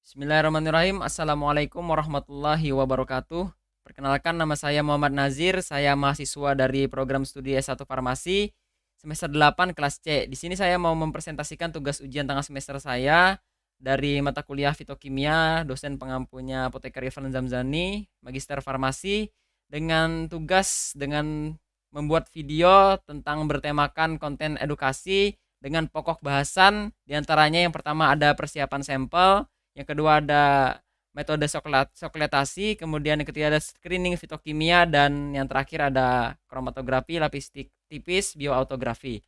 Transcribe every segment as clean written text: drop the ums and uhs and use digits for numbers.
Bismillahirrahmanirrahim. Assalamualaikum warahmatullahi wabarakatuh. Perkenalkan, nama saya Muhammad Nazir. Saya mahasiswa dari program studi S1 Farmasi semester 8 kelas C. Di sini saya mau mempresentasikan tugas ujian tengah semester saya dari mata kuliah Fitokimia, dosen pengampunya Apoteker Irfan Zamzani, Magister Farmasi, dengan membuat video tentang bertemakan konten edukasi dengan pokok bahasan. Diantaranya yang pertama ada persiapan sampel, yang kedua ada metode sokletasi, kemudian yang ketiga ada screening fitokimia, dan yang terakhir ada kromatografi, lapis tipis, bioautografi.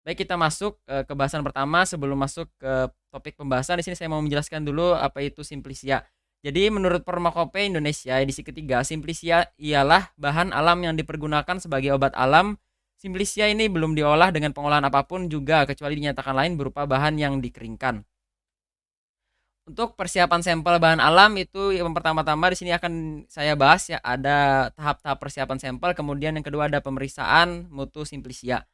Baik, kita masuk ke bahasan pertama. Sebelum masuk ke topik pembahasan, di sini saya mau menjelaskan dulu apa itu Simplicia. Jadi menurut Pharmacopoeia Indonesia edisi ketiga, Simplicia ialah bahan alam yang dipergunakan sebagai obat alam. Simplicia ini belum diolah dengan pengolahan apapun juga kecuali dinyatakan lain berupa bahan yang dikeringkan. Untuk persiapan sampel bahan alam itu yang pertama-tama di sini akan saya bahas ya, ada tahap-tahap persiapan sampel, kemudian yang kedua ada pemeriksaan mutu Simplicia.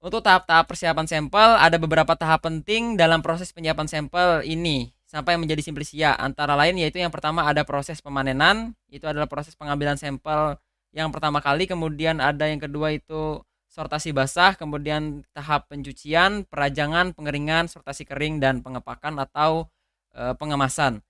Untuk tahap-tahap persiapan sampel ada beberapa tahap penting dalam proses penyiapan sampel ini sampai menjadi Simplicia. Antara lain yaitu yang pertama ada proses pemanenan, itu adalah proses pengambilan sampel yang pertama kali, kemudian ada yang kedua itu sortasi basah, kemudian tahap pencucian, perajangan, pengeringan, sortasi kering, dan pengepakan atau pengemasan.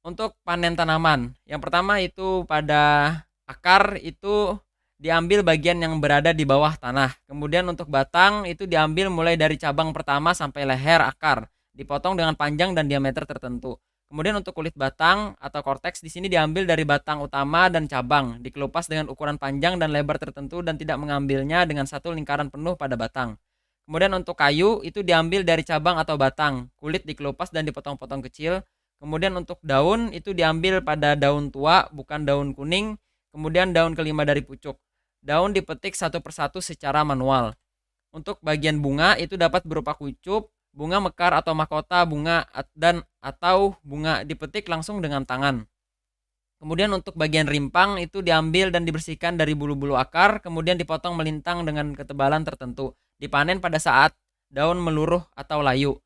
Untuk panen tanaman, yang pertama itu pada akar itu diambil bagian yang berada di bawah tanah. Kemudian untuk batang itu diambil mulai dari cabang pertama sampai leher akar, dipotong dengan panjang dan diameter tertentu. Kemudian untuk kulit batang atau korteks di sini diambil dari batang utama dan cabang, dikelupas dengan ukuran panjang dan lebar tertentu dan tidak mengambilnya dengan satu lingkaran penuh pada batang. Kemudian untuk kayu itu diambil dari cabang atau batang, kulit dikelupas dan dipotong-potong kecil. Kemudian untuk daun itu diambil pada daun tua, bukan daun kuning. Kemudian daun kelima dari pucuk. Daun dipetik satu persatu secara manual. Untuk bagian bunga itu dapat berupa kucup, bunga mekar atau mahkota bunga, dan atau bunga dipetik langsung dengan tangan. Kemudian untuk bagian rimpang itu diambil dan dibersihkan dari bulu-bulu akar, kemudian dipotong melintang dengan ketebalan tertentu. Dipanen pada saat daun meluruh atau layu.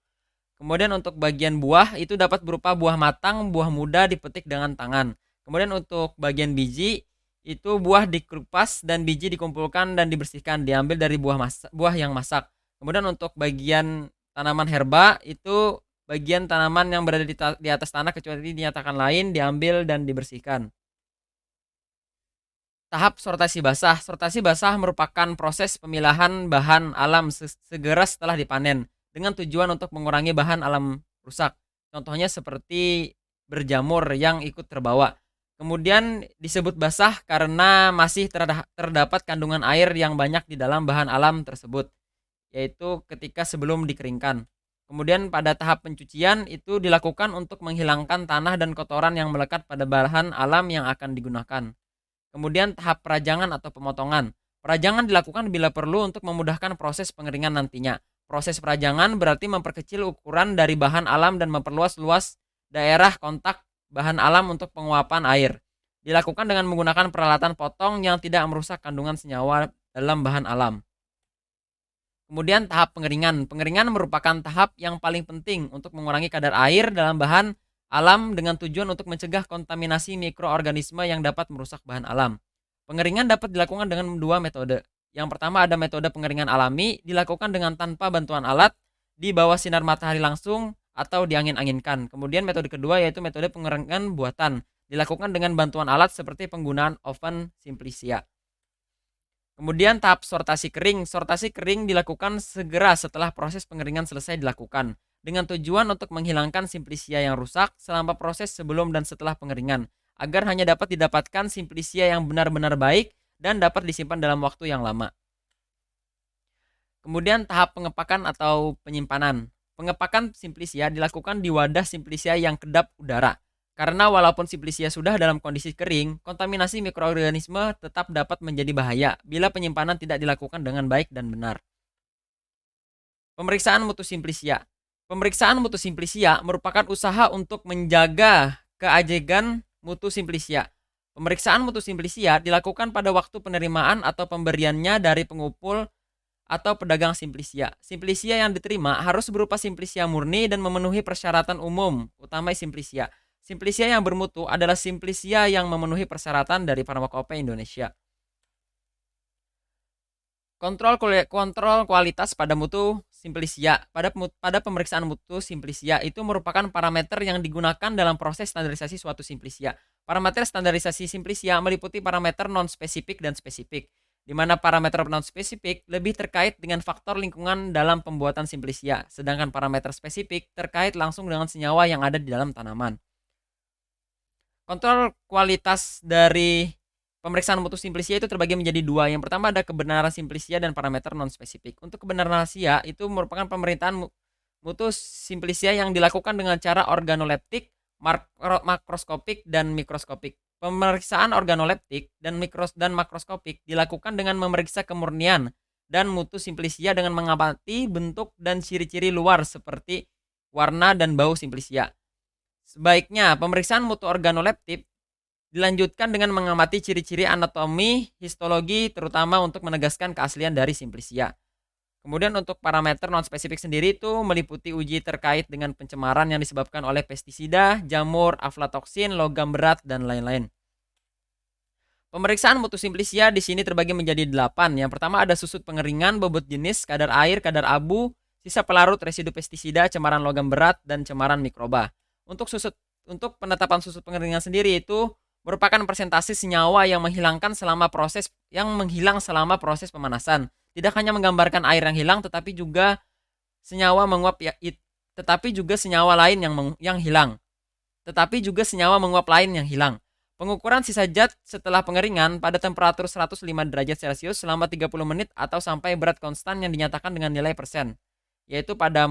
Kemudian untuk bagian buah itu dapat berupa buah matang, buah muda dipetik dengan tangan. Kemudian untuk bagian biji itu buah dikupas dan biji dikumpulkan dan dibersihkan, diambil dari buah yang masak. Kemudian untuk bagian tanaman herba itu bagian tanaman yang berada di atas tanah kecuali dinyatakan lain, diambil dan dibersihkan. Tahap sortasi basah. Sortasi basah merupakan proses pemilahan bahan alam segera setelah dipanen dengan tujuan untuk mengurangi bahan alam rusak. Contohnya seperti berjamur yang ikut terbawa. Kemudian disebut basah karena masih terdapat kandungan air yang banyak di dalam bahan alam tersebut, yaitu ketika sebelum dikeringkan. Kemudian pada tahap pencucian itu dilakukan untuk menghilangkan tanah dan kotoran yang melekat pada bahan alam yang akan digunakan. Kemudian tahap perajangan atau pemotongan. Perajangan dilakukan bila perlu untuk memudahkan proses pengeringan nantinya. Proses perajangan berarti memperkecil ukuran dari bahan alam dan memperluas luas daerah kontak bahan alam untuk penguapan air. Dilakukan dengan menggunakan peralatan potong yang tidak merusak kandungan senyawa dalam bahan alam. Kemudian tahap pengeringan. Pengeringan merupakan tahap yang paling penting untuk mengurangi kadar air dalam bahan alam dengan tujuan untuk mencegah kontaminasi mikroorganisme yang dapat merusak bahan alam. Pengeringan dapat dilakukan dengan dua metode. Yang pertama ada metode pengeringan alami, dilakukan dengan tanpa bantuan alat, di bawah sinar matahari langsung atau diangin-anginkan. Kemudian metode kedua yaitu metode pengeringan buatan, dilakukan dengan bantuan alat seperti penggunaan oven Simplicia. Kemudian tahap sortasi kering. Sortasi kering dilakukan segera setelah proses pengeringan selesai dilakukan, dengan tujuan untuk menghilangkan Simplicia yang rusak selama proses sebelum dan setelah pengeringan, agar hanya dapat didapatkan Simplicia yang benar-benar baik dan dapat disimpan dalam waktu yang lama. Kemudian tahap pengepakan atau penyimpanan. Pengepakan Simplicia dilakukan di wadah Simplicia yang kedap udara. Karena walaupun Simplicia sudah dalam kondisi kering, kontaminasi mikroorganisme tetap dapat menjadi bahaya bila penyimpanan tidak dilakukan dengan baik dan benar. Pemeriksaan mutu Simplicia. Pemeriksaan mutu Simplicia merupakan usaha untuk menjaga keajegan mutu Simplicia. Pemeriksaan mutu Simplicia dilakukan pada waktu penerimaan atau pemberiannya dari pengumpul atau pedagang simplisia. Simplisia yang diterima harus berupa simplisia murni dan memenuhi persyaratan umum, utama simplisia. Simplisia yang bermutu adalah simplisia yang memenuhi persyaratan dari Farmakope Indonesia. Kontrol kualitas pada mutu simplisia. Pada pemeriksaan mutu simplisia itu merupakan parameter yang digunakan dalam proses standarisasi suatu simplisia. Parameter standarisasi simplisia meliputi parameter non-spesifik dan spesifik, di mana parameter non-spesifik lebih terkait dengan faktor lingkungan dalam pembuatan simplisia, sedangkan parameter spesifik terkait langsung dengan senyawa yang ada di dalam tanaman. Kontrol kualitas dari pemeriksaan mutu simplisia itu terbagi menjadi dua. Yang pertama ada kebenaran simplisia dan parameter non-spesifik. Untuk kebenaran rahasia itu merupakan pemerintahan mutu simplisia yang dilakukan dengan cara organoleptik, makroskopik, dan mikroskopik. Pemeriksaan organoleptik dan makroskopik dilakukan dengan memeriksa kemurnian dan mutu simplisia dengan mengamati bentuk dan ciri-ciri luar seperti warna dan bau simplisia. Sebaiknya pemeriksaan mutu organoleptik dilanjutkan dengan mengamati ciri-ciri anatomi, histologi, terutama untuk menegaskan keaslian dari simplisia. Kemudian untuk parameter non-spesifik sendiri itu meliputi uji terkait dengan pencemaran yang disebabkan oleh pestisida, jamur, aflatoksin, logam berat, dan lain-lain. Pemeriksaan mutu simplisia di sini terbagi menjadi 8. Yang pertama ada susut pengeringan, bobot jenis, kadar air, kadar abu, sisa pelarut, residu pestisida, cemaran logam berat, dan cemaran mikroba. Untuk penetapan susut pengeringan sendiri itu merupakan persentase senyawa yang menghilang selama proses pemanasan. Tidak hanya menggambarkan air yang hilang, tetapi juga senyawa menguap lain yang hilang. Pengukuran sisa zat setelah pengeringan pada temperatur 105 derajat Celcius selama 30 menit atau sampai berat konstan yang dinyatakan dengan nilai persen, yaitu pada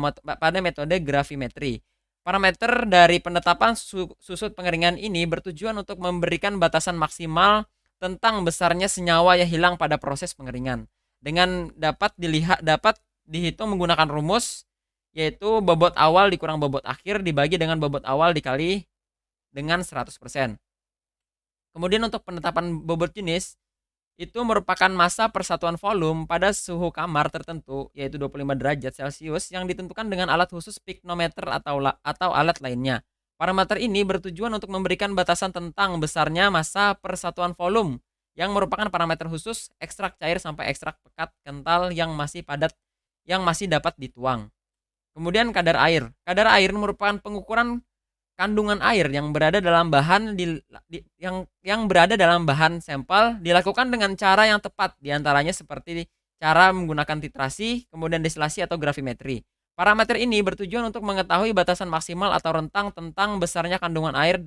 metode gravimetri. Parameter dari penetapan susut pengeringan ini bertujuan untuk memberikan batasan maksimal tentang besarnya senyawa yang hilang pada proses pengeringan. Dengan dapat dihitung menggunakan rumus, yaitu bobot awal dikurang bobot akhir dibagi dengan bobot awal dikali dengan 100%. Kemudian untuk penetapan bobot jenis, itu merupakan massa persatuan volume pada suhu kamar tertentu, yaitu 25 derajat Celcius, yang ditentukan dengan alat khusus piknometer atau alat lainnya. Parameter ini bertujuan untuk memberikan batasan tentang besarnya massa persatuan volume, yang merupakan parameter khusus ekstrak cair sampai ekstrak pekat kental yang masih padat yang masih dapat dituang. Kemudian kadar air. Kadar air merupakan pengukuran kandungan air yang berada dalam bahan yang berada dalam bahan sampel, dilakukan dengan cara yang tepat, diantaranya seperti cara menggunakan titrasi, kemudian destilasi atau gravimetri. Parameter ini bertujuan untuk mengetahui batasan maksimal atau rentang tentang besarnya kandungan air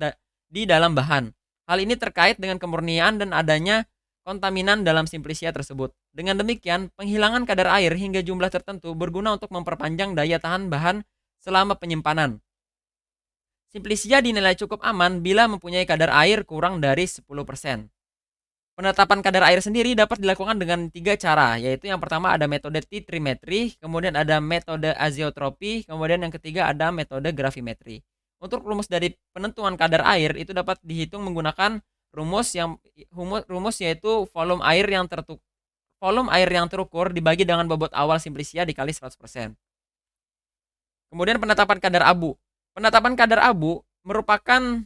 di dalam bahan. Hal ini terkait dengan kemurnian dan adanya kontaminan dalam simplisia tersebut. Dengan demikian, penghilangan kadar air hingga jumlah tertentu berguna untuk memperpanjang daya tahan bahan selama penyimpanan. Simplisia dinilai cukup aman bila mempunyai kadar air kurang dari 10%. Penetapan kadar air sendiri dapat dilakukan dengan 3 cara, yaitu yang pertama ada metode titrimetri, kemudian ada metode aziotropi, kemudian yang ketiga ada metode gravimetri. Untuk rumus dari penentuan kadar air itu dapat dihitung menggunakan rumus yaitu volume air yang terukur dibagi dengan bobot awal simplisia dikali 100%. Kemudian penetapan kadar abu. Penetapan kadar abu merupakan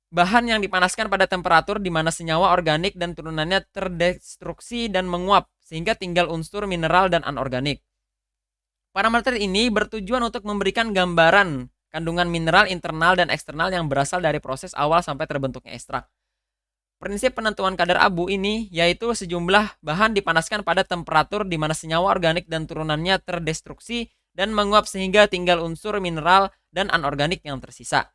bahan yang dipanaskan pada temperatur di mana senyawa organik dan turunannya terdestruksi dan menguap sehingga tinggal unsur mineral dan anorganik. Parameter ini bertujuan untuk memberikan gambaran kandungan mineral internal dan eksternal yang berasal dari proses awal sampai terbentuknya ekstrak. Prinsip penentuan kadar abu ini yaitu sejumlah bahan dipanaskan pada temperatur di mana senyawa organik dan turunannya terdestruksi dan menguap sehingga tinggal unsur mineral dan anorganik yang tersisa.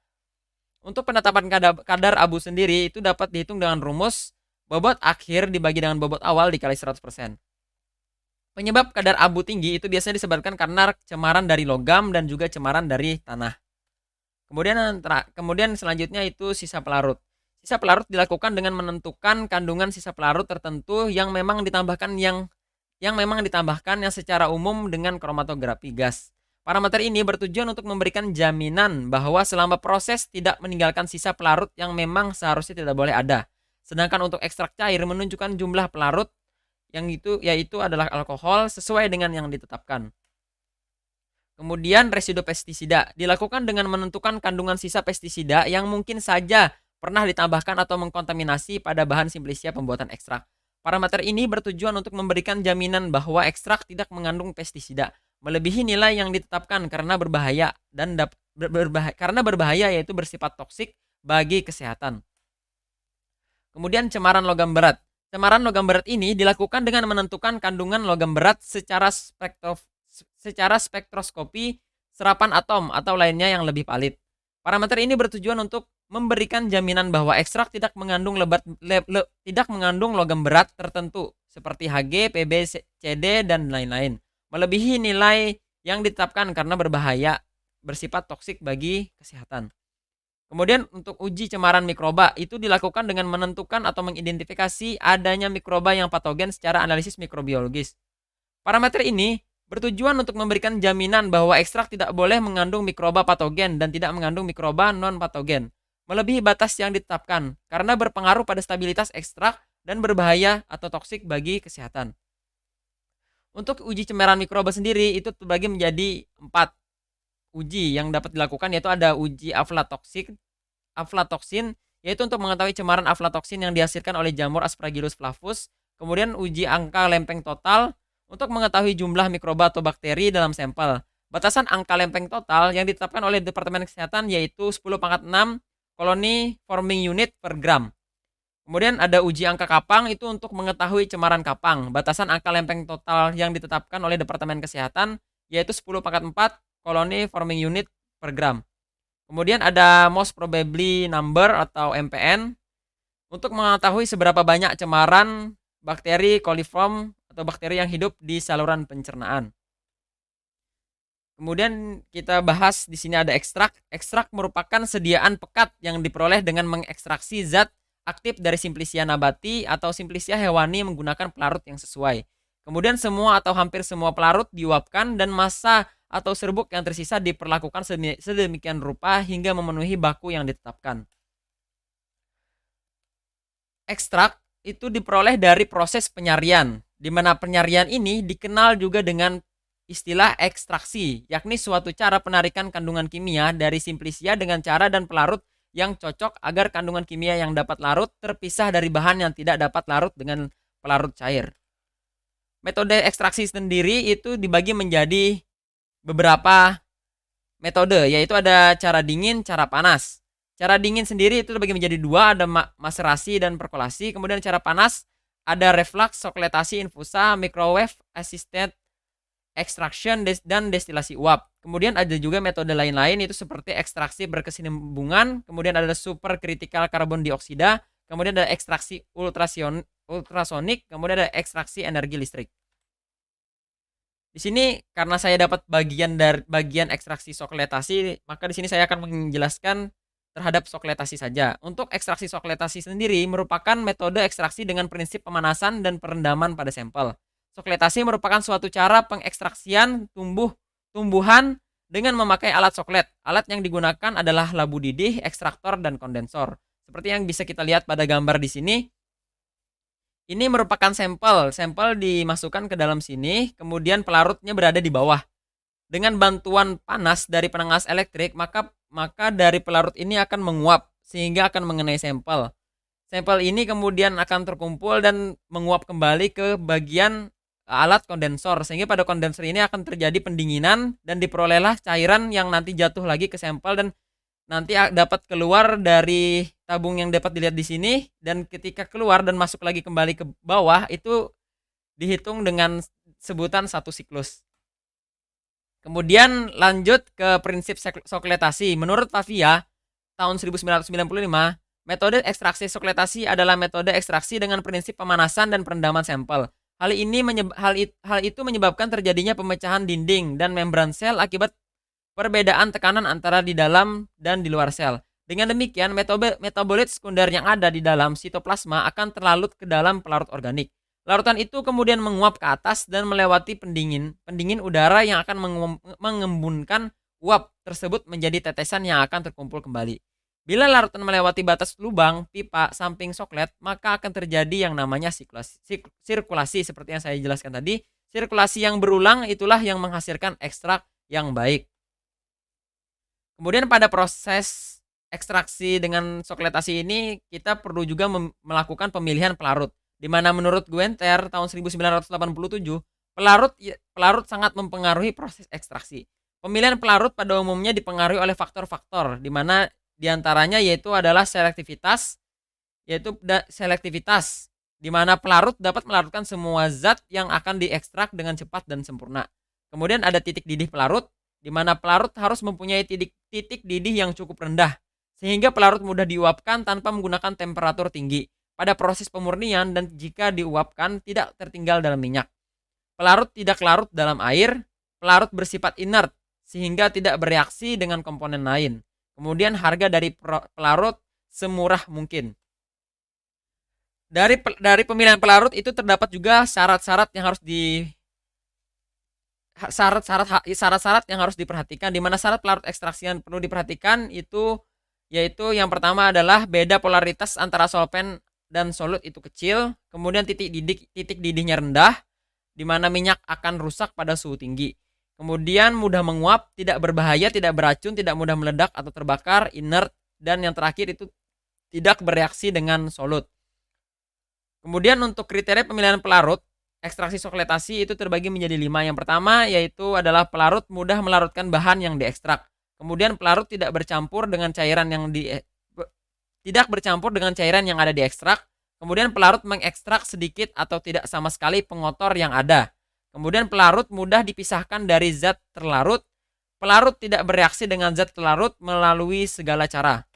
Untuk penetapan kadar abu sendiri itu dapat dihitung dengan rumus bobot akhir dibagi dengan bobot awal dikali 100%. Penyebab kadar abu tinggi itu biasanya disebabkan karena cemaran dari logam dan juga cemaran dari tanah. Kemudian selanjutnya itu sisa pelarut. Sisa pelarut dilakukan dengan menentukan kandungan sisa pelarut tertentu yang memang ditambahkan yang secara umum dengan kromatografi gas. Parameter ini bertujuan untuk memberikan jaminan bahwa selama proses tidak meninggalkan sisa pelarut yang memang seharusnya tidak boleh ada. Sedangkan untuk ekstrak cair menunjukkan jumlah pelarut yang itu yaitu adalah alkohol sesuai dengan yang ditetapkan. Kemudian residu pestisida dilakukan dengan menentukan kandungan sisa pestisida yang mungkin saja pernah ditambahkan atau mengkontaminasi pada bahan simplisia pembuatan ekstrak. Parameter ini bertujuan untuk memberikan jaminan bahwa ekstrak tidak mengandung pestisida melebihi nilai yang ditetapkan karena berbahaya karena berbahaya yaitu bersifat toksik bagi kesehatan. Kemudian cemaran logam berat. Cemaran logam berat ini dilakukan dengan menentukan kandungan logam berat secara spektroskopi serapan atom atau lainnya yang lebih valid. Parameter ini bertujuan untuk memberikan jaminan bahwa ekstrak tidak mengandung logam berat tertentu seperti Hg, Pb, Cd dan lain-lain melebihi nilai yang ditetapkan karena berbahaya bersifat toksik bagi kesehatan. Kemudian untuk uji cemaran mikroba itu dilakukan dengan menentukan atau mengidentifikasi adanya mikroba yang patogen secara analisis mikrobiologis. Parameter ini bertujuan untuk memberikan jaminan bahwa ekstrak tidak boleh mengandung mikroba patogen dan tidak mengandung mikroba non-patogen, melebihi batas yang ditetapkan karena berpengaruh pada stabilitas ekstrak dan berbahaya atau toksik bagi kesehatan. Untuk uji cemaran mikroba sendiri itu terbagi menjadi 4 uji yang dapat dilakukan, yaitu ada uji aflatoksin yaitu untuk mengetahui cemaran aflatoksin yang dihasilkan oleh jamur Aspergillus flavus. Kemudian uji angka lempeng total untuk mengetahui jumlah mikroba atau bakteri dalam sampel. Batasan angka lempeng total yang ditetapkan oleh Departemen Kesehatan yaitu 10⁻6 koloni forming unit per gram. Kemudian ada uji angka kapang itu untuk mengetahui cemaran kapang. Batasan angka lempeng total yang ditetapkan oleh Departemen Kesehatan yaitu 10⁻4 koloni forming unit per gram. Kemudian ada most probably number atau MPN untuk mengetahui seberapa banyak cemaran bakteri coliform atau bakteri yang hidup di saluran pencernaan. Kemudian kita bahas di sini ada ekstrak. Ekstrak merupakan sediaan pekat yang diperoleh dengan mengekstraksi zat aktif dari simplisia nabati atau simplisia hewani menggunakan pelarut yang sesuai. Kemudian semua atau hampir semua pelarut diuapkan dan massa atau serbuk yang tersisa diperlakukan sedemikian rupa hingga memenuhi baku yang ditetapkan. Ekstrak itu diperoleh dari proses penyarian, di mana penyarian ini dikenal juga dengan istilah ekstraksi, yakni suatu cara penarikan kandungan kimia dari simplisia dengan cara dan pelarut yang cocok agar kandungan kimia yang dapat larut terpisah dari bahan yang tidak dapat larut dengan pelarut cair. Metode ekstraksi sendiri itu dibagi menjadi beberapa metode, yaitu ada cara dingin, cara panas. Cara dingin sendiri itu terbagi menjadi 2, ada maserasi dan perkolasi. Kemudian cara panas ada reflux, sokletasi infusa, microwave assisted extraction dan destilasi uap. Kemudian ada juga metode lain-lain itu seperti ekstraksi berkesinambungan, kemudian ada supercritical carbon dioksida, kemudian ada ekstraksi ultrasonik, kemudian ada ekstraksi energi listrik. Di sini karena saya dapat bagian ekstraksi sokletasi, maka di sini saya akan menjelaskan terhadap sokletasi saja. Untuk ekstraksi sokletasi sendiri merupakan metode ekstraksi dengan prinsip pemanasan dan perendaman pada sampel. Sokletasi merupakan suatu cara pengekstraksian tumbuhan dengan memakai alat soklet. Alat yang digunakan adalah labu didih, ekstraktor, dan kondensor. Seperti yang bisa kita lihat pada gambar di sini. Ini merupakan sampel. Sampel dimasukkan ke dalam sini, kemudian pelarutnya berada di bawah. Dengan bantuan panas dari penengas elektrik, maka dari pelarut ini akan menguap sehingga akan mengenai sampel. Sampel ini kemudian akan terkumpul dan menguap kembali ke bagian alat kondensor, sehingga pada kondensor ini akan terjadi pendinginan dan diperolehlah cairan yang nanti jatuh lagi ke sampel dan nanti dapat keluar dari tabung yang dapat dilihat di sini, dan ketika keluar dan masuk lagi kembali ke bawah itu dihitung dengan sebutan satu siklus. Kemudian lanjut ke prinsip sokletasi. Menurut Pavia tahun 1995, metode ekstraksi sokletasi adalah metode ekstraksi dengan prinsip pemanasan dan perendaman sampel. Hal itu menyebabkan terjadinya pemecahan dinding dan membran sel akibat perbedaan tekanan antara di dalam dan di luar sel. Dengan demikian, metabolit sekunder yang ada di dalam sitoplasma akan terlarut ke dalam pelarut organik. Larutan itu kemudian menguap ke atas dan melewati pendingin udara yang akan mengembunkan uap tersebut menjadi tetesan yang akan terkumpul kembali. Bila larutan melewati batas lubang pipa samping soklet, maka akan terjadi yang namanya sirkulasi seperti yang saya jelaskan tadi. Sirkulasi yang berulang itulah yang menghasilkan ekstrak yang baik. Kemudian pada proses ekstraksi dengan sokletasi ini kita perlu juga melakukan pemilihan pelarut. Di mana menurut Guenther tahun 1987, pelarut sangat mempengaruhi proses ekstraksi. Pemilihan pelarut pada umumnya dipengaruhi oleh faktor-faktor di mana diantaranya adalah selektivitas, di mana pelarut dapat melarutkan semua zat yang akan diekstrak dengan cepat dan sempurna. Kemudian ada titik didih pelarut, di mana pelarut harus mempunyai titik didih yang cukup rendah, sehingga pelarut mudah diuapkan tanpa menggunakan temperatur tinggi pada proses pemurnian, dan jika diuapkan tidak tertinggal dalam minyak. Pelarut tidak larut dalam air, pelarut bersifat inert, sehingga tidak bereaksi dengan komponen lain. Kemudian harga dari pelarut semurah mungkin. Dari pemilihan pelarut itu terdapat juga syarat-syarat yang harus diperhatikan, di mana syarat pelarut ekstraksi yang perlu diperhatikan itu yaitu yang pertama adalah beda polaritas antara solvent dan solut itu kecil, kemudian titik didihnya rendah, di mana minyak akan rusak pada suhu tinggi. Kemudian mudah menguap, tidak berbahaya, tidak beracun, tidak mudah meledak atau terbakar, inert, dan yang terakhir itu tidak bereaksi dengan solut. Kemudian untuk kriteria pemilihan pelarut ekstraksi sokletasi itu terbagi menjadi 5. Yang pertama yaitu adalah pelarut mudah melarutkan bahan yang diekstrak. Kemudian pelarut tidak bercampur dengan cairan yang ada di ekstrak. Kemudian pelarut mengekstrak sedikit atau tidak sama sekali pengotor yang ada. Kemudian pelarut mudah dipisahkan dari zat terlarut. Pelarut tidak bereaksi dengan zat terlarut melalui segala cara.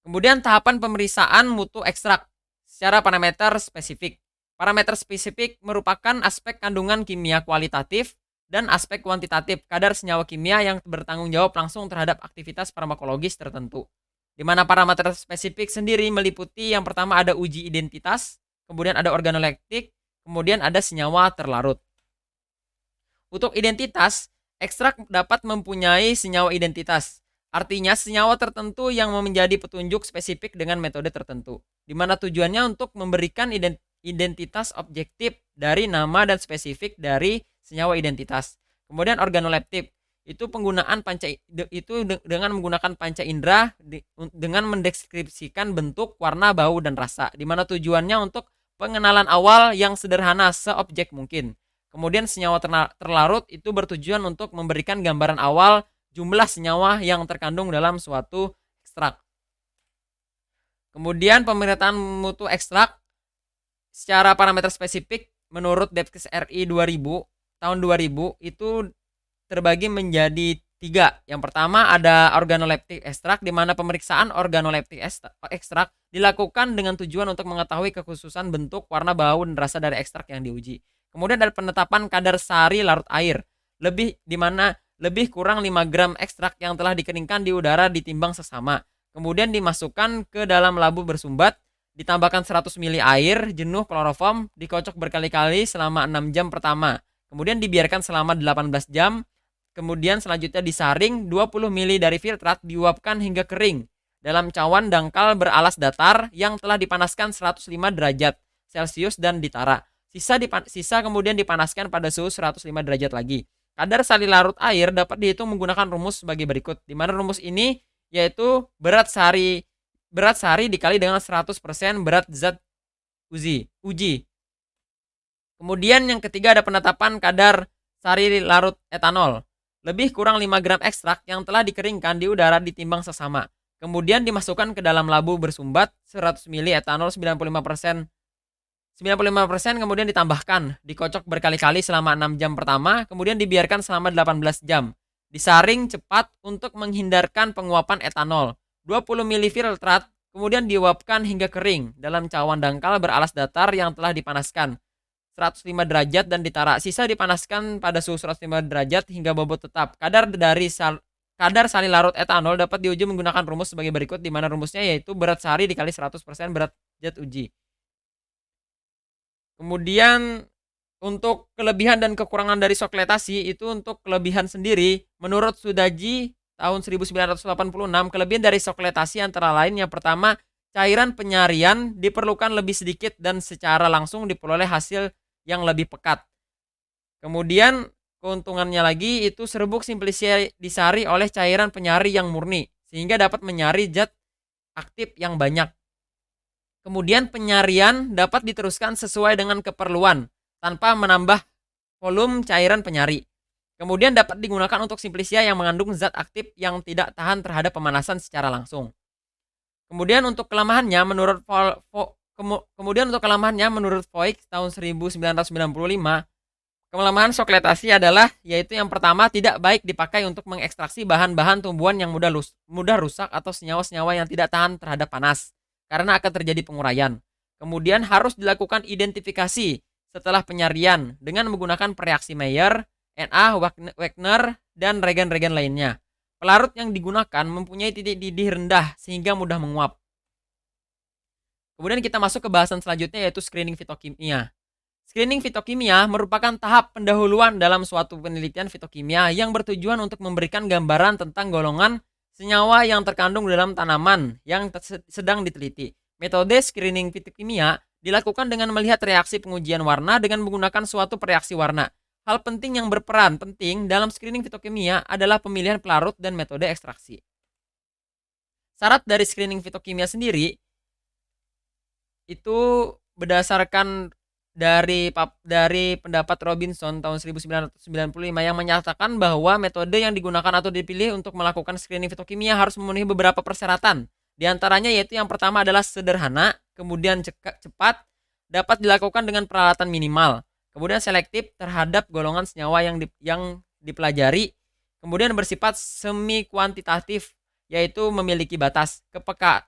Kemudian tahapan pemeriksaan mutu ekstrak secara parameter spesifik. Parameter spesifik merupakan aspek kandungan kimia kualitatif dan aspek kuantitatif kadar senyawa kimia yang bertanggung jawab langsung terhadap aktivitas farmakologis tertentu. Di mana parameter spesifik sendiri meliputi yang pertama ada uji identitas, kemudian ada organoleptik, kemudian ada senyawa terlarut. Untuk identitas, ekstrak dapat mempunyai senyawa identitas. Artinya senyawa tertentu yang menjadi petunjuk spesifik dengan metode tertentu. Di mana tujuannya untuk memberikan identitas objektif dari nama dan spesifik dari senyawa identitas. Kemudian organoleptik itu dengan menggunakan panca indera dengan mendeskripsikan bentuk, warna, bau, dan rasa. Di mana tujuannya untuk pengenalan awal yang sederhana seobjek mungkin. Kemudian senyawa terlarut itu bertujuan untuk memberikan gambaran awal jumlah senyawa yang terkandung dalam suatu ekstrak. Kemudian pemeriksaan mutu ekstrak secara parameter spesifik menurut Depkes RI 2000 tahun 2000 itu terbagi menjadi 3. Yang pertama ada organoleptik ekstrak, di mana pemeriksaan organoleptik ekstrak dilakukan dengan tujuan untuk mengetahui kekhususan bentuk, warna, bau, dan rasa dari ekstrak yang diuji. Kemudian ada penetapan kadar sari larut air, di mana lebih kurang 5 gram ekstrak yang telah dikeringkan di udara ditimbang sesama. Kemudian dimasukkan ke dalam labu bersumbat, ditambahkan 100 ml air jenuh kloroform, dikocok berkali-kali selama 6 jam pertama. Kemudian dibiarkan selama 18 jam. Kemudian selanjutnya disaring 20 ml dari filtrat, diuapkan hingga kering dalam cawan dangkal beralas datar yang telah dipanaskan 105 derajat Celcius dan ditara. Sisa kemudian dipanaskan pada suhu 105 derajat lagi. Kadar sari larut air dapat dihitung menggunakan rumus sebagai berikut. Di mana rumus ini yaitu berat sari dikali dengan 100% berat zat uji. Kemudian yang ketiga ada penetapan kadar sari larut etanol. Lebih kurang 5 gram ekstrak yang telah dikeringkan di udara ditimbang sesama. Kemudian dimasukkan ke dalam labu bersumbat 100 ml etanol 95%. 95% kemudian ditambahkan, dikocok berkali-kali selama 6 jam pertama, kemudian dibiarkan selama 18 jam. Disaring cepat untuk menghindarkan penguapan etanol. 20 ml filtrat kemudian diuapkan hingga kering dalam cawan dangkal beralas datar yang telah dipanaskan 105 derajat dan ditara. Sisa dipanaskan pada suhu 105 derajat hingga bobot tetap. Kadar sari larut etanol dapat diuji menggunakan rumus sebagai berikut, di mana rumusnya yaitu berat sari dikali 100% berat zat uji. Kemudian untuk kelebihan dan kekurangan dari sokletasi itu, untuk kelebihan sendiri menurut Sudaji tahun 1986. Kelebihan dari sokletasi antara lain yang pertama, cairan penyarian diperlukan lebih sedikit dan secara langsung diperoleh hasil yang lebih pekat. Kemudian keuntungannya lagi itu serbuk simplicia disari oleh cairan penyari yang murni sehingga dapat menyari zat aktif yang banyak. Kemudian penyarian dapat diteruskan sesuai dengan keperluan tanpa menambah volume cairan penyari. Kemudian dapat digunakan untuk simplicia yang mengandung zat aktif yang tidak tahan terhadap pemanasan secara langsung. Kemudian untuk kelemahannya menurut Voigt tahun 1995, kelemahan sokletasi adalah yaitu yang pertama, tidak baik dipakai untuk mengekstraksi bahan-bahan tumbuhan yang mudah rusak atau senyawa-senyawa yang tidak tahan terhadap panas karena akan terjadi penguraian. Kemudian harus dilakukan identifikasi setelah penyarian dengan menggunakan reaksi Mayer, Na, Wagner, dan regen-regen lainnya. Pelarut yang digunakan mempunyai titik didih rendah sehingga mudah menguap. Kemudian kita masuk ke bahasan selanjutnya yaitu screening fitokimia. Screening fitokimia merupakan tahap pendahuluan dalam suatu penelitian fitokimia yang bertujuan untuk memberikan gambaran tentang golongan senyawa yang terkandung dalam tanaman yang sedang diteliti. Metode screening fitokimia dilakukan dengan melihat reaksi pengujian warna dengan menggunakan suatu reaksi warna. Hal penting yang berperan penting dalam screening fitokimia adalah pemilihan pelarut dan metode ekstraksi. Syarat dari screening fitokimia sendiri itu berdasarkan dari pendapat Robinson tahun 1995 yang menyatakan bahwa metode yang digunakan atau dipilih untuk melakukan screening fitokimia harus memenuhi beberapa persyaratan. Di antaranya yaitu yang pertama adalah sederhana, kemudian cepat, dapat dilakukan dengan peralatan minimal, kemudian selektif terhadap golongan senyawa yang dipelajari, kemudian bersifat semi kuantitatif yaitu memiliki batas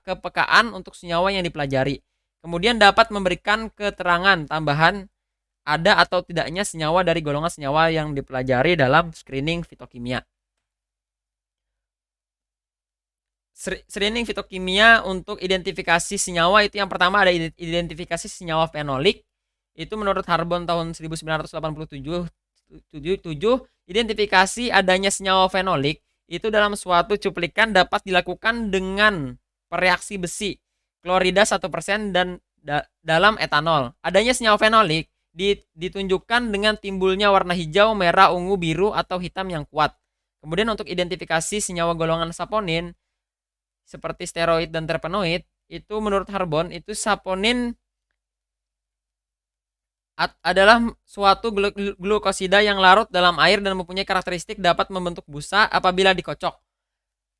kepekaan untuk senyawa yang dipelajari. Kemudian dapat memberikan keterangan tambahan ada atau tidaknya senyawa dari golongan senyawa yang dipelajari dalam screening fitokimia. Screening fitokimia untuk identifikasi senyawa itu yang pertama ada identifikasi senyawa fenolik. Itu menurut Harbon tahun 1987, identifikasi adanya senyawa fenolik itu dalam suatu cuplikan dapat dilakukan dengan reaksi besi klorida 1% dan dalam etanol. Adanya senyawa fenolik ditunjukkan dengan timbulnya warna hijau, merah, ungu, biru, atau hitam yang kuat. Kemudian untuk identifikasi senyawa golongan saponin seperti steroid dan terpenoid, itu menurut Harbon itu saponin adalah suatu glukosida yang larut dalam air dan mempunyai karakteristik dapat membentuk busa apabila dikocok,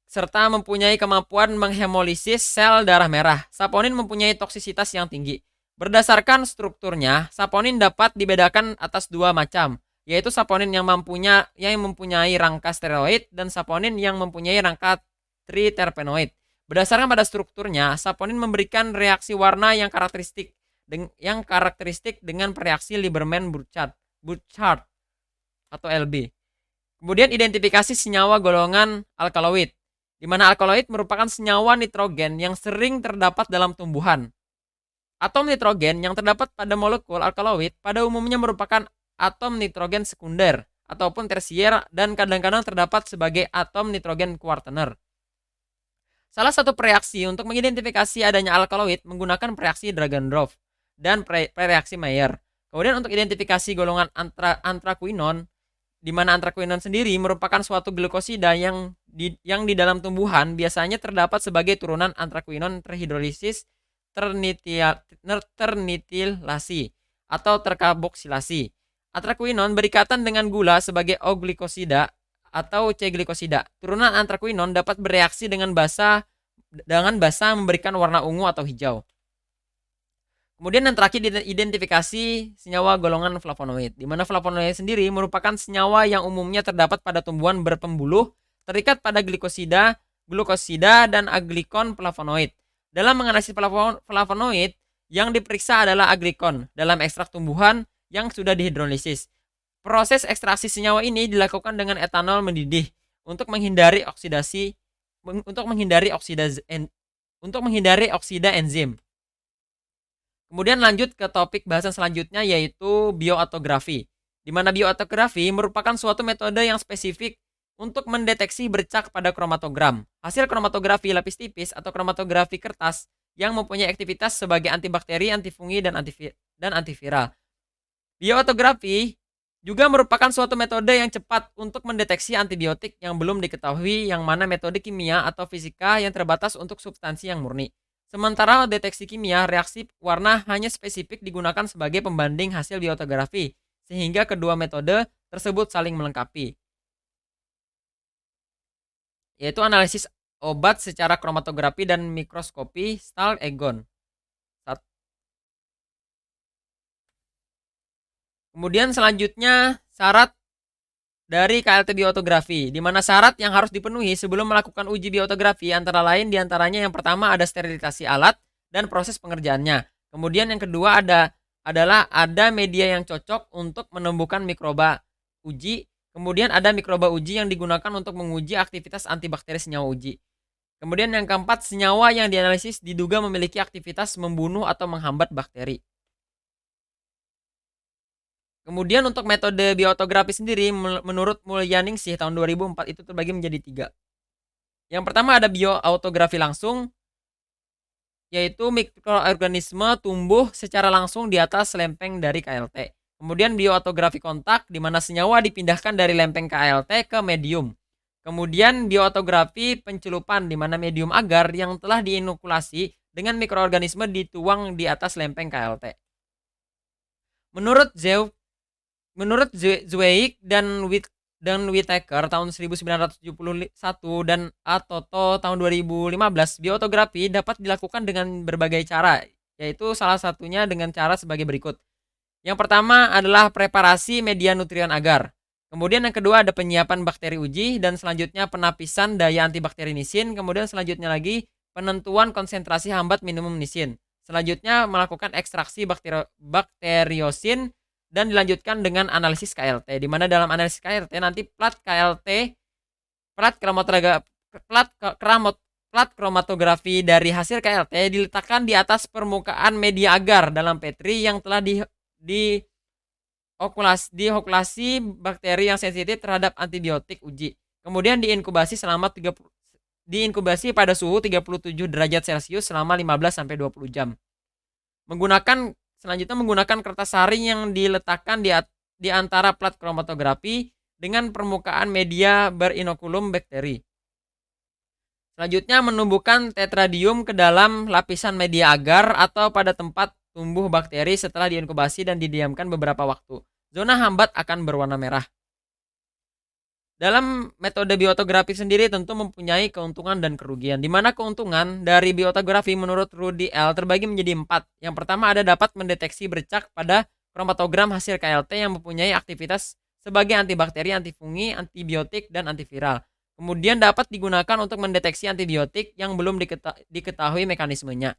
serta mempunyai kemampuan menghemolisis sel darah merah. Saponin mempunyai toksisitas yang tinggi. Berdasarkan strukturnya, saponin dapat dibedakan atas dua macam, yaitu saponin yang mempunyai rangka steroid dan saponin yang mempunyai rangka triterpenoid. Berdasarkan pada strukturnya, saponin memberikan reaksi warna yang karakteristik dengan reaksi Lieberman-Burchard atau LB. Kemudian identifikasi senyawa golongan alkaloid, di mana alkaloid merupakan senyawa nitrogen yang sering terdapat dalam tumbuhan. Atom nitrogen yang terdapat pada molekul alkaloid pada umumnya merupakan atom nitrogen sekunder ataupun tersier dan kadang-kadang terdapat sebagai atom nitrogen kuartener. Salah satu reaksi untuk mengidentifikasi adanya alkaloid menggunakan reaksi Dragendorff dan reaksi Mayer. Kemudian untuk identifikasi golongan anthraquinone, di mana anthraquinone sendiri merupakan suatu glukosida yang di dalam tumbuhan biasanya terdapat sebagai turunan anthraquinone terhidrolisis, ternitilasi atau terkarboksilasi. Anthraquinone berikatan dengan gula sebagai O-glikosida atau C-glikosida. Turunan anthraquinone dapat bereaksi dengan basa memberikan warna ungu atau hijau. Kemudian yang terakhir identifikasi senyawa golongan flavonoid, di mana flavonoid sendiri merupakan senyawa yang umumnya terdapat pada tumbuhan berpembuluh, terikat pada glukosida, dan aglikon flavonoid. Dalam menganalisis flavonoid, yang diperiksa adalah aglikon dalam ekstrak tumbuhan yang sudah dihidrolisis. Proses ekstraksi senyawa ini dilakukan dengan etanol mendidih untuk menghindari oksida enzim. Kemudian lanjut ke topik bahasan selanjutnya yaitu bioautografi, di mana bioautografi merupakan suatu metode yang spesifik untuk mendeteksi bercak pada kromatogram. Hasil kromatografi lapis tipis atau kromatografi kertas yang mempunyai aktivitas sebagai antibakteri, antifungi, dan antiviral. Bioautografi juga merupakan suatu metode yang cepat untuk mendeteksi antibiotik yang belum diketahui, yang mana metode kimia atau fisika yang terbatas untuk substansi yang murni. Sementara deteksi kimia, reaksi warna hanya spesifik digunakan sebagai pembanding hasil bioautografi, sehingga kedua metode tersebut saling melengkapi, yaitu analisis obat secara kromatografi dan mikroskopi Stahl-Egon. Kemudian selanjutnya syarat dari KLT bioautografi, di mana syarat yang harus dipenuhi sebelum melakukan uji bioautografi antara lain diantaranya yang pertama ada sterilisasi alat dan proses pengerjaannya. Kemudian yang kedua adalah ada media yang cocok untuk menumbuhkan mikroba uji. Kemudian ada mikroba uji yang digunakan untuk menguji aktivitas antibakteri senyawa uji. Kemudian yang keempat, senyawa yang dianalisis diduga memiliki aktivitas membunuh atau menghambat bakteri. Kemudian untuk metode bioautografi sendiri menurut Mulyaningsih tahun 2004 itu terbagi menjadi 3. Yang pertama ada bioautografi langsung, yaitu mikroorganisme tumbuh secara langsung di atas lempeng dari KLT. Kemudian bioautografi kontak, di mana senyawa dipindahkan dari lempeng KLT ke medium. Kemudian bioautografi pencelupan, di mana medium agar yang telah diinokulasi dengan mikroorganisme dituang di atas lempeng KLT. Menurut Zweig dan Whittaker tahun 1971 dan Atoto tahun 2015, bioautografi dapat dilakukan dengan berbagai cara, yaitu salah satunya dengan cara sebagai berikut. Yang pertama adalah preparasi media nutrien agar. Kemudian yang kedua ada penyiapan bakteri uji, dan selanjutnya penapisan daya antibakteri nisin. Kemudian selanjutnya lagi penentuan konsentrasi hambat minimum nisin. Selanjutnya melakukan ekstraksi bakteriosin dan dilanjutkan dengan analisis KLT, di mana dalam analisis KLT nanti plat kromatografi dari hasil KLT diletakkan di atas permukaan media agar dalam Petri yang telah diokulasi bakteri yang sensitif terhadap antibiotik uji. Kemudian diinkubasi pada suhu 37 derajat Celcius selama 15 sampai 20 jam. Selanjutnya menggunakan kertas saring yang diletakkan di antara plat kromatografi dengan permukaan media berinokulum bakteri. Selanjutnya menumbuhkan tetradium ke dalam lapisan media agar atau pada tempat tumbuh bakteri setelah diinkubasi dan didiamkan beberapa waktu. Zona hambat akan berwarna merah. Dalam metode bioautografi sendiri tentu mempunyai keuntungan dan kerugian, di mana keuntungan dari bioautografi menurut Rudy L terbagi menjadi 4. Yang pertama ada dapat mendeteksi bercak pada kromatogram hasil KLT yang mempunyai aktivitas sebagai antibakteri, antifungi, antibiotik, dan antiviral. Kemudian dapat digunakan untuk mendeteksi antibiotik yang belum diketahui mekanismenya.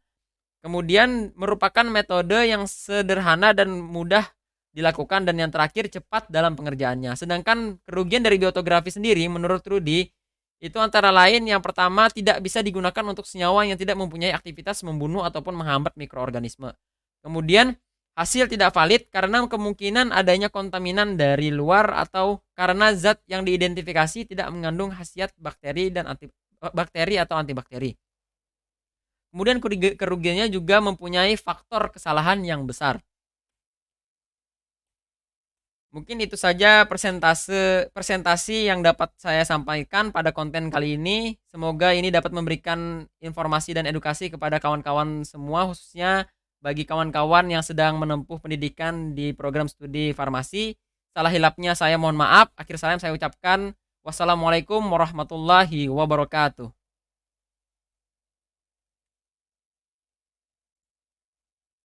Kemudian merupakan metode yang sederhana dan mudah dilakukan, dan yang terakhir cepat dalam pengerjaannya. Sedangkan kerugian dari bioautografi sendiri menurut Rudy itu antara lain yang pertama tidak bisa digunakan untuk senyawa yang tidak mempunyai aktivitas membunuh ataupun menghambat mikroorganisme. Kemudian hasil tidak valid karena kemungkinan adanya kontaminan dari luar atau karena zat yang diidentifikasi tidak mengandung khasiat bakteri atau antibakteri. Kemudian kerugiannya juga mempunyai faktor kesalahan yang besar. Mungkin itu saja presentasi yang dapat saya sampaikan pada konten kali ini. Semoga ini dapat memberikan informasi dan edukasi kepada kawan-kawan semua, khususnya bagi kawan-kawan yang sedang menempuh pendidikan di program studi farmasi. Salah hilapnya saya mohon maaf. Akhir salam saya ucapkan wassalamualaikum warahmatullahi wabarakatuh.